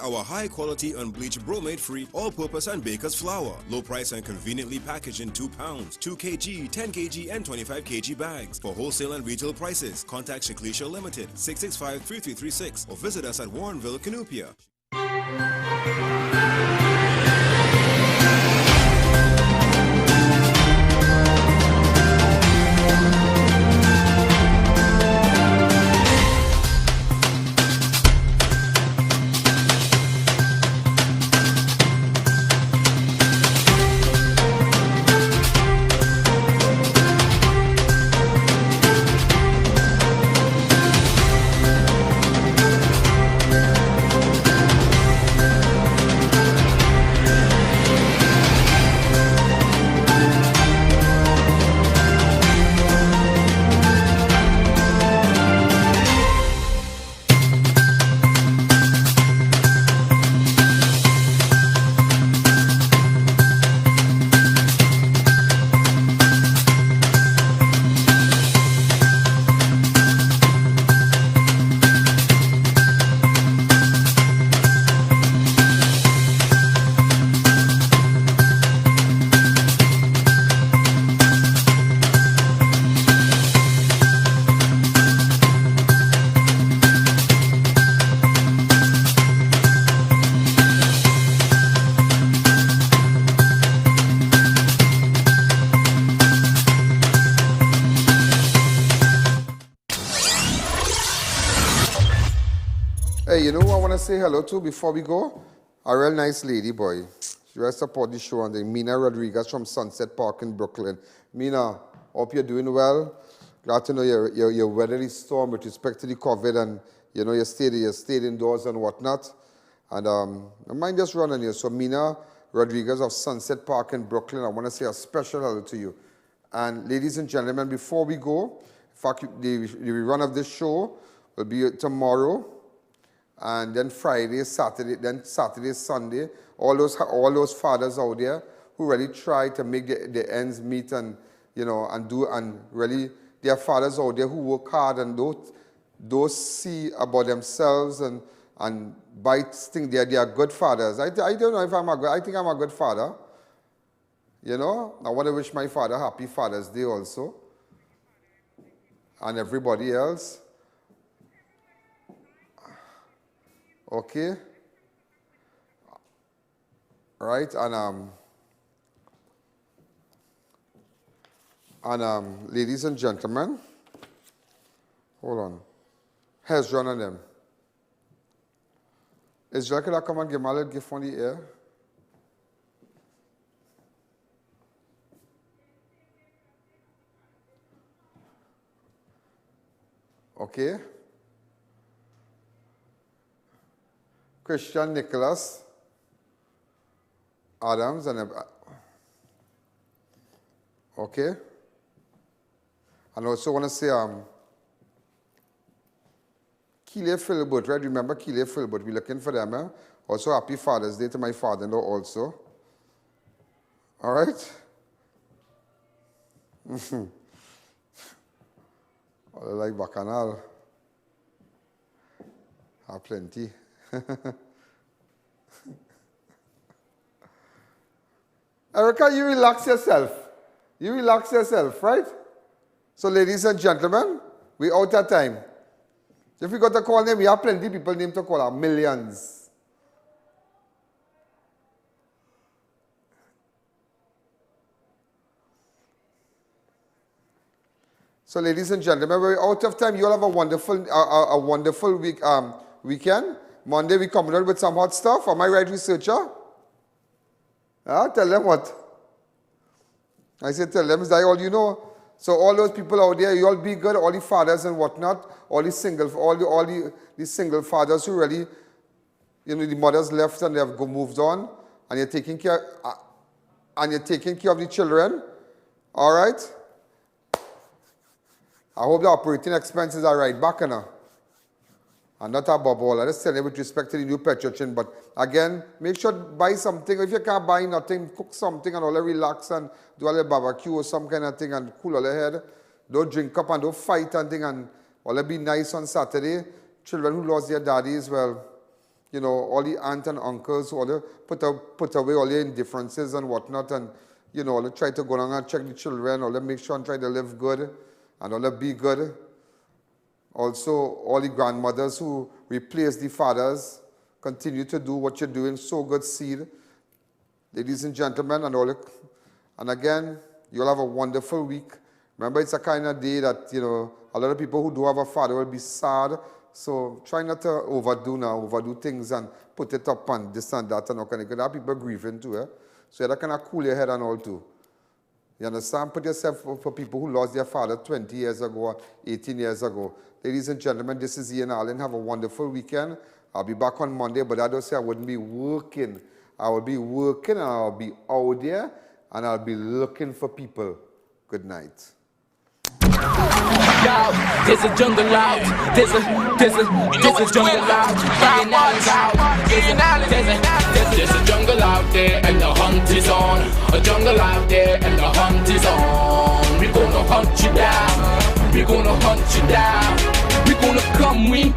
Our high-quality unbleached bromate-free, all-purpose and baker's flour. Low price and conveniently packaged in 2 pounds, 2 kg, 10 kg and 25 kg bags. For wholesale and retail prices, contact Shiklisha Limited, 665-3336 or visit us at Warrenville, Canoopia. want to say hello to before we go? A real nice lady, boy. She will support the show, and Mina Rodriguez from Sunset Park in Brooklyn. Mina, hope you're doing well. Glad to know you're weathering the storm with respect to the COVID, and you know you stayed indoors and whatnot. And I mind just running you. So Mina Rodriguez of Sunset Park in Brooklyn, I want to say a special hello to you. And ladies and gentlemen, before we go, in fact, the rerun of this show will be tomorrow, and then Friday, Saturday, then Saturday, Sunday. All those fathers out there who really try to make their ends meet, and you know, and really, there are fathers out there who work hard and don't see about themselves and think they are good fathers. I don't know if I think I'm a good father. You know, I want to wish my father happy Father's Day also, and everybody else. Okay. Right, and ladies and gentlemen, hold on. Here's John and them. Israel, could I come and give my little gift on the air? Okay. Christian Nicholas Adams and okay. And I also want to say KILGWYN Philbert, right? Remember KILGWYN Philbert? We're looking for them. Also, happy Father's Day to my father-in-law also. All right? I like Bacchanal. Have plenty. Erica, you relax yourself. You relax yourself, right? So, ladies and gentlemen, we're out of time. If we got to call them, we have plenty of people named to call, millions. So, ladies and gentlemen, we're out of time. You all have a wonderful weekend. Monday, we come out with some hot stuff. Am I right, researcher? Tell them what? I said, tell them, is that all you know? So all those people out there, you all be good, all the fathers and whatnot, all the single fathers who really, you know, the mothers left and they have moved on, and you're taking care of the children. All right? I hope the operating expenses are right back now. And not a bubble. I just tell you with respect to the new Petrochin. But again, make sure to buy something. If you can't buy nothing, cook something and all relax and do a little barbecue or some kind of thing and cool all your head. Don't drink up and don't fight and thing, and all be nice on Saturday. Children who lost their daddies, well, you know, all the aunts and uncles who all put away all their indifferences and whatnot, and you know, all try to go down and check the children, all make sure and try to live good and all be good. Also, all the grandmothers who replace the fathers, continue to do what you're doing. Sow good seed. Ladies and gentlemen, and again, you'll have a wonderful week. Remember, it's a kind of day that, you know, a lot of people who do have a father will be sad. So try not to overdo things and put it up and this and that and all kind of. Because there are people grieving too. So that kind of cool your head and all too. You understand? Put yourself for people who lost their father 20 years ago or 18 years ago. Ladies and gentlemen, this is Ian Alleyne. Have a wonderful weekend. I'll be back on Monday, but I don't say I wouldn't be working. I will be working and I'll be out there and I'll be looking for people. Good night. Yo, there's a jungle out. There's a jungle out. There's a jungle out there and the hunt is on. A jungle out there and the hunt is on. We're gonna hunt you down. We're gonna hunt you down. We're gonna come, we